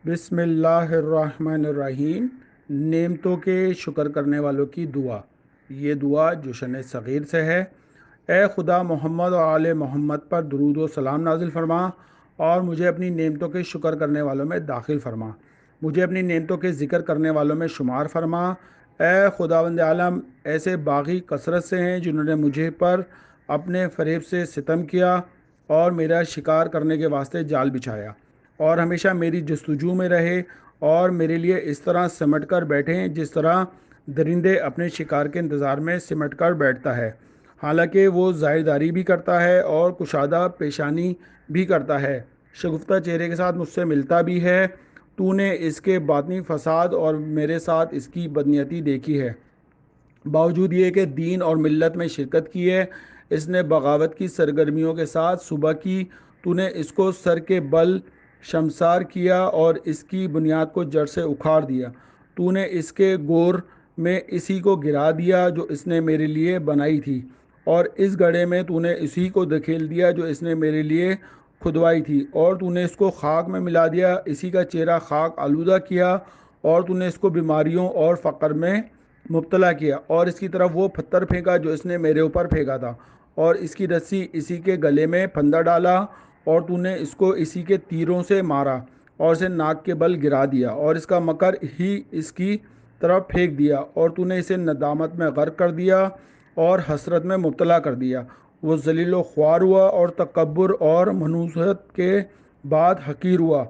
بسم اللہ الرحمن الرحیم۔ نعمتوں کے شکر کرنے والوں کی دعا۔ یہ دعا جشن صغیر سے ہے۔ اے خدا، محمد اور آل محمد پر درود و سلام نازل فرما اور مجھے اپنی نعمتوں کے شکر کرنے والوں میں داخل فرما، مجھے اپنی نعمتوں کے ذکر کرنے والوں میں شمار فرما۔ اے خداوند عالم، ایسے باغی کثرت سے ہیں جنہوں نے مجھے پر اپنے فریب سے ستم کیا اور میرا شکار کرنے کے واسطے جال بچھایا، اور ہمیشہ میری جستجو میں رہے اور میرے لیے اس طرح سمٹ کر بیٹھے ہیں جس طرح درندے اپنے شکار کے انتظار میں سمٹ کر بیٹھتا ہے، حالانکہ وہ زائرداری بھی کرتا ہے اور کشادہ پیشانی بھی کرتا ہے، شگفتہ چہرے کے ساتھ مجھ سے ملتا بھی ہے۔ تو نے اس کے باطنی فساد اور میرے ساتھ اس کی بدنیتی دیکھی ہے، باوجود یہ کہ دین اور ملت میں شرکت کی ہے۔ اس نے بغاوت کی سرگرمیوں کے ساتھ صبح کی، تو نے اس کو سر کے بل شمسار کیا اور اس کی بنیاد کو جڑ سے اکھاڑ دیا۔ تو نے اس کے گور میں اسی کو گرا دیا جو اس نے میرے لیے بنائی تھی، اور اس گڑھے میں تو نے اسی کو دھکیل دیا جو اس نے میرے لیے کھدوائی تھی، اور تو نے اس کو خاک میں ملا دیا، اسی کا چہرہ خاک آلودہ کیا، اور تو نے اس کو بیماریوں اور فقر میں مبتلا کیا، اور اس کی طرف وہ پتھر پھینکا جو اس نے میرے اوپر پھینکا تھا، اور اس کی رسی اسی کے گلے میں پھندا ڈالا، اور تو نے اس کو اسی کے تیروں سے مارا اور اسے ناک کے بل گرا دیا، اور اس کا مکر ہی اس کی طرف پھینک دیا، اور تو نے اسے ندامت میں غرق کر دیا اور حسرت میں مبتلا کر دیا۔ وہ ذلیل و خوار ہوا اور تکبر اور منوسہت کے بعد حقیر ہوا،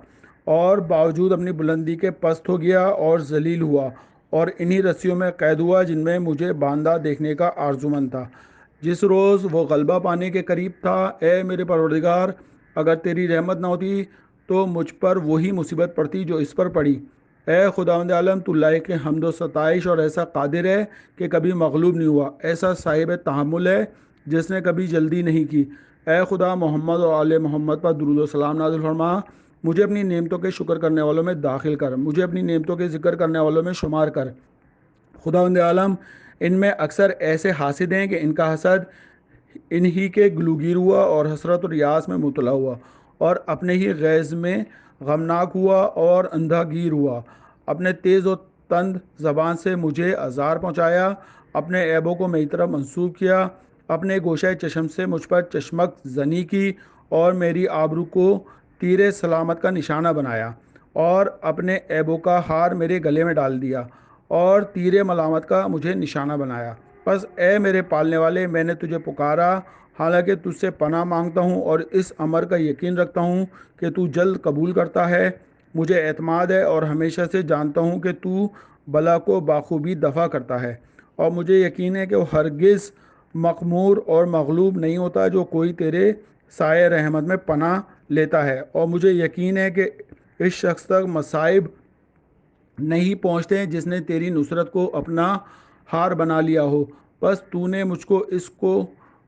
اور باوجود اپنی بلندی کے پست ہو گیا اور ذلیل ہوا، اور انہی رسیوں میں قید ہوا جن میں مجھے باندھا دیکھنے کا آرزومند تھا۔ جس روز وہ غلبہ پانے کے قریب تھا، اے میرے پروردگار، اگر تیری رحمت نہ ہوتی تو مجھ پر وہی مصیبت پڑتی جو اس پر پڑی۔ اے خداوند عالم، تو لائق حمد و ستائش اور ایسا قادر ہے کہ کبھی مغلوب نہیں ہوا، ایسا صاحب تحمل ہے جس نے کبھی جلدی نہیں کی۔ اے خدا، محمد اور آل محمد پر درود و سلام نازل فرما، مجھے اپنی نعمتوں کے شکر کرنے والوں میں داخل کر، مجھے اپنی نعمتوں کے ذکر کرنے والوں میں شمار کر۔ خداوند عالم، ان میں اکثر ایسے حاسد ہیں کہ ان کا حسد انہی کے گلوگیر ہوا اور حسرت اور یاس میں مبتلا ہوا، اور اپنے ہی غیظ میں غمناک ہوا اور اندھا گیر ہوا، اپنے تیز و تند زبان سے مجھے آزار پہنچایا، اپنے عیبوں کو میری طرف منسوب کیا، اپنے گوشہ چشم سے مجھ پر چشمک زنی کی، اور میری آبرو کو تیر سلامت کا نشانہ بنایا، اور اپنے عیبوں کا ہار میرے گلے میں ڈال دیا، اور تیر ملامت کا مجھے نشانہ بنایا۔ بس اے میرے پالنے والے، میں نے تجھے پکارا، حالانکہ تجھ سے پناہ مانگتا ہوں، اور اس امر کا یقین رکھتا ہوں کہ تو جلد قبول کرتا ہے۔ مجھے اعتماد ہے اور ہمیشہ سے جانتا ہوں کہ تو بلا کو بخوبی دفع کرتا ہے، اور مجھے یقین ہے کہ وہ ہرگز مخمور اور مغلوب نہیں ہوتا جو کوئی تیرے سائے رحمت میں پناہ لیتا ہے، اور مجھے یقین ہے کہ اس شخص تک مصائب نہیں پہنچتے جس نے تیری نصرت کو اپنا ہار بنا لیا ہو۔ بس تو نے مجھ کو اس کو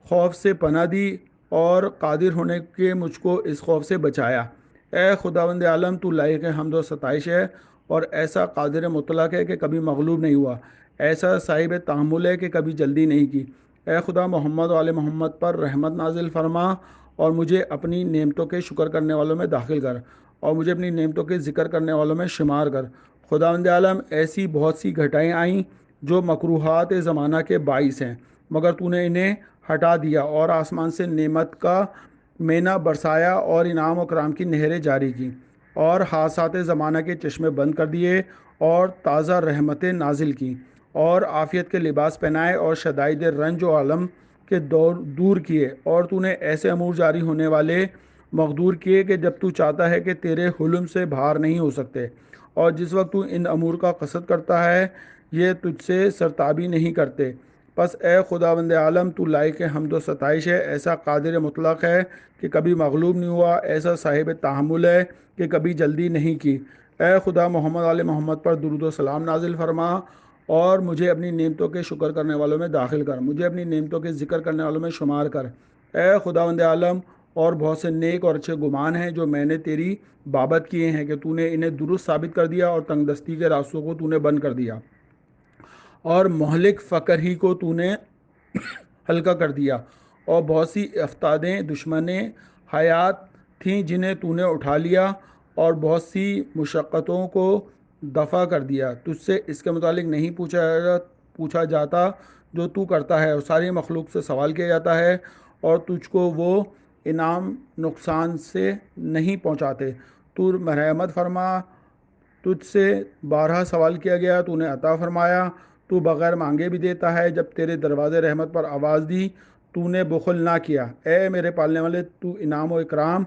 خوف سے پناہ دی، اور قادر ہونے کے مجھ کو اس خوف سے بچایا۔ اے خداوند عالم، تو لائق حمد و ستائش ہے اور ایسا قادر مطلق ہے کہ کبھی مغلوب نہیں ہوا، ایسا صاحب تحمل ہے کہ کبھی جلدی نہیں کی۔ اے خدا، محمد و آل محمد پر رحمت نازل فرما اور مجھے اپنی نعمتوں کے شکر کرنے والوں میں داخل کر، اور مجھے اپنی نعمتوں کے ذکر کرنے والوں میں شمار کر۔ خداوند عالم، ایسی بہت سی گھٹائیں آئیں جو مکروہات زمانہ کے باعث ہیں، مگر تو نے انہیں ہٹا دیا اور آسمان سے نعمت کا مینا برسایا اور انعام و کرام کی نہریں جاری کی، اور حادثات زمانہ کے چشمے بند کر دیے اور تازہ رحمتیں نازل کی، اور عافیت کے لباس پہنائے اور شدائد رنج و عالم کے دور کیے، اور تو نے ایسے امور جاری ہونے والے مقدور کیے کہ جب تو چاہتا ہے کہ تیرے حلم سے باہر نہیں ہو سکتے، اور جس وقت تو ان امور کا قصد کرتا ہے یہ تجھ سے سرتابی نہیں کرتے۔ پس اے خداوند عالم، تو لائق حمد و ستائش ہے، ایسا قادر مطلق ہے کہ کبھی مغلوب نہیں ہوا، ایسا صاحب تحمل ہے کہ کبھی جلدی نہیں کی۔ اے خدا، محمد علیہ محمد پر درود و سلام نازل فرما اور مجھے اپنی نعمتوں کے شکر کرنے والوں میں داخل کر، مجھے اپنی نعمتوں کے ذکر کرنے والوں میں شمار کر۔ اے خداوند عالم، اور بہت سے نیک اور اچھے گمان ہیں جو میں نے تیری بابت کیے ہیں کہ تو نے انہیں درست ثابت کر دیا، اور تنگ دستی کے راستوں کو تو نے بند کر دیا، اور مہلک فقر ہی کو تو نے ہلکا کر دیا، اور بہت سی افتادیں دشمنیں حیات تھیں جنہیں تو نے اٹھا لیا، اور بہت سی مشقتوں کو دفع کر دیا۔ تجھ سے اس کے متعلق نہیں پوچھا جاتا جو تو کرتا ہے، اور ساری مخلوق سے سوال کیا جاتا ہے، اور تجھ کو وہ انعام نقصان سے نہیں پہنچاتے۔ تو مرحمت فرما، تجھ سے بارہا سوال کیا گیا، تو نے عطا فرمایا۔ تو بغیر مانگے بھی دیتا ہے، جب تیرے دروازے رحمت پر آواز دی تو نے بخل نہ کیا۔ اے میرے پالنے والے، تو انعام و اکرام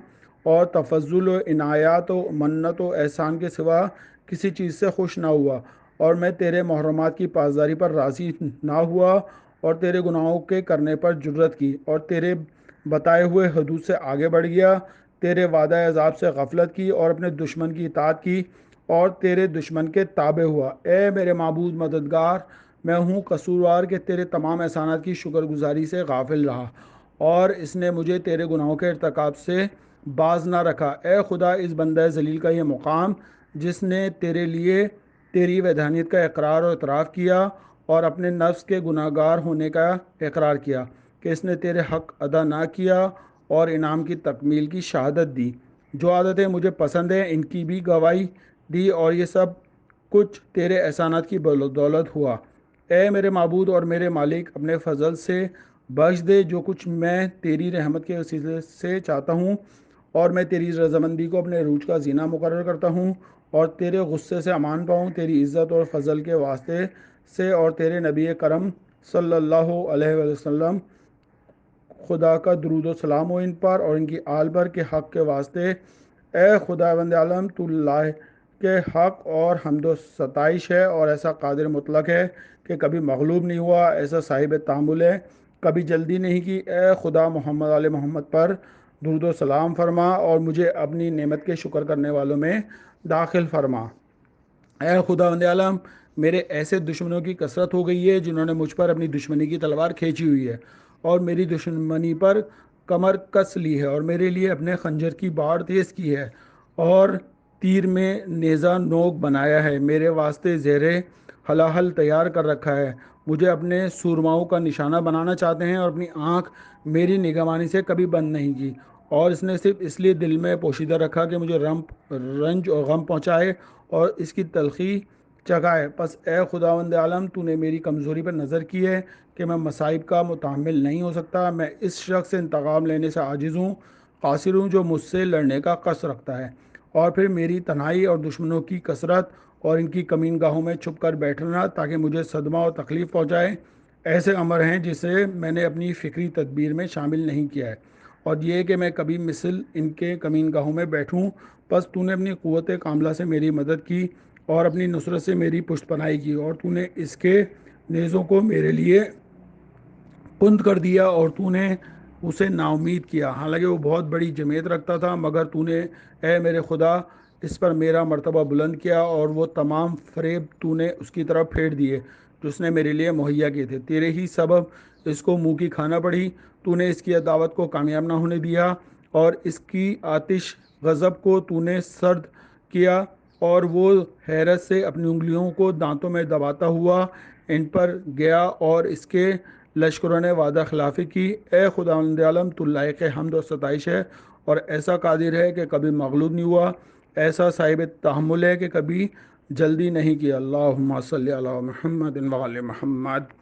اور تفضل و عنایات و منت و احسان کے سوا کسی چیز سے خوش نہ ہوا، اور میں تیرے محرمات کی پاسداری پر راضی نہ ہوا، اور تیرے گناہوں کے کرنے پر جرت کی، اور تیرے بتائے ہوئے حدود سے آگے بڑھ گیا، تیرے وعدہ عذاب سے غفلت کی، اور اپنے دشمن کی اطاعت کی، اور تیرے دشمن کے تابع ہوا۔ اے میرے معبود مددگار، میں ہوں قصوروار کہ تیرے تمام احسانات کی شکر گزاری سے غافل رہا، اور اس نے مجھے تیرے گناہوں کے ارتکاب سے باز نہ رکھا۔ اے خدا، اس بندہ ذلیل کا یہ مقام جس نے تیرے لیے تیری وحدانیت کا اقرار اور اعتراف کیا، اور اپنے نفس کے گناہ گار ہونے کا اقرار کیا کہ اس نے تیرے حق ادا نہ کیا، اور انعام کی تکمیل کی شہادت دی۔ جو عادتیں مجھے پسند ہیں ان کی بھی گواہی دی، اور یہ سب کچھ تیرے احسانات کی بدولت ہوا۔ اے میرے معبود اور میرے مالک، اپنے فضل سے بخش دے جو کچھ میں تیری رحمت کے وسیلے سے چاہتا ہوں، اور میں تیری رضامندی کو اپنے عروج کا زینہ مقرر کرتا ہوں، اور تیرے غصے سے امان پاؤں تیری عزت اور فضل کے واسطے سے، اور تیرے نبی کرم صلی اللہ علیہ وسلم خدا کا درود و سلام ہو ان پر اور ان کی آل پر کے حق کے واسطے۔ اے خداوند عالم، تو لائق کے حق اور حمد و ستائش ہے، اور ایسا قادر مطلق ہے کہ کبھی مغلوب نہیں ہوا، ایسا صاحب تحمل ہے، کبھی جلدی نہیں کی۔ اے خدا، محمد علیہ محمد پر درود و سلام فرما، اور مجھے اپنی نعمت کے شکر کرنے والوں میں داخل فرما۔ اے خداوند عالم، میرے ایسے دشمنوں کی کثرت ہو گئی ہے جنہوں نے مجھ پر اپنی دشمنی کی تلوار کھینچی ہوئی ہے، اور میری دشمنی پر کمر کس لی ہے، اور میرے لیے اپنے خنجر کی باڑ تیز کی ہے، اور تیر میں نیزہ نوک بنایا ہے، میرے واسطے زہر ہلاہل تیار کر رکھا ہے، مجھے اپنے سورماؤں کا نشانہ بنانا چاہتے ہیں، اور اپنی آنکھ میری نگہبانی سے کبھی بند نہیں کی، اور اس نے صرف اس لیے دل میں پوشیدہ رکھا کہ مجھے رنج اور غم پہنچائے اور اس کی تلخی چکھائے۔ پس اے خداوند عالم، تو نے میری کمزوری پر نظر کی ہے کہ میں مصائب کا متحمل نہیں ہو سکتا، میں اس شخص سے انتقام لینے سے عاجز ہوں، قاصر ہوں جو مجھ سے لڑنے کا قصد رکھتا ہے، اور پھر میری تنہائی اور دشمنوں کی کثرت اور ان کی کمین گاہوں میں چھپ کر بیٹھنا تاکہ مجھے صدمہ اور تکلیف پہنچائے، ایسے امر ہیں جسے میں نے اپنی فکری تدبیر میں شامل نہیں کیا ہے، اور یہ کہ میں کبھی مثل ان کے کمین گاہوں میں بیٹھوں۔ پس تو نے اپنی قوت کاملہ سے میری مدد کی، اور اپنی نصرت سے میری پشت پناہی کی، اور تو نے اس کے نیزوں کو میرے لیے کند کر دیا، اور تو نے اسے نا امید کیا، حالانکہ وہ بہت بڑی جمعیت رکھتا تھا، مگر تو نے اے میرے خدا اس پر میرا مرتبہ بلند کیا، اور وہ تمام فریب تو نے اس کی طرف پھیر دیے جو اس نے میرے لیے مہیا کیے تھے، تیرے ہی سبب اس کو منہ کی کھانا پڑی، تو نے اس کی دعوت کو کامیاب نہ ہونے دیا، اور اس کی آتش غضب کو تو نے سرد کیا، اور وہ حیرت سے اپنی انگلیوں کو دانتوں میں دباتا ہوا ان پر گیا، اور اس کے لشکروں نے وعدہ خلافی کی۔ اے خداوند عالم، تو لائق حمد و ستائش ہے، اور ایسا قادر ہے کہ کبھی مغلوب نہیں ہوا، ایسا صاحب تحمل ہے کہ کبھی جلدی نہیں کیا۔ اللہم صلی علی محمد و علی محمد۔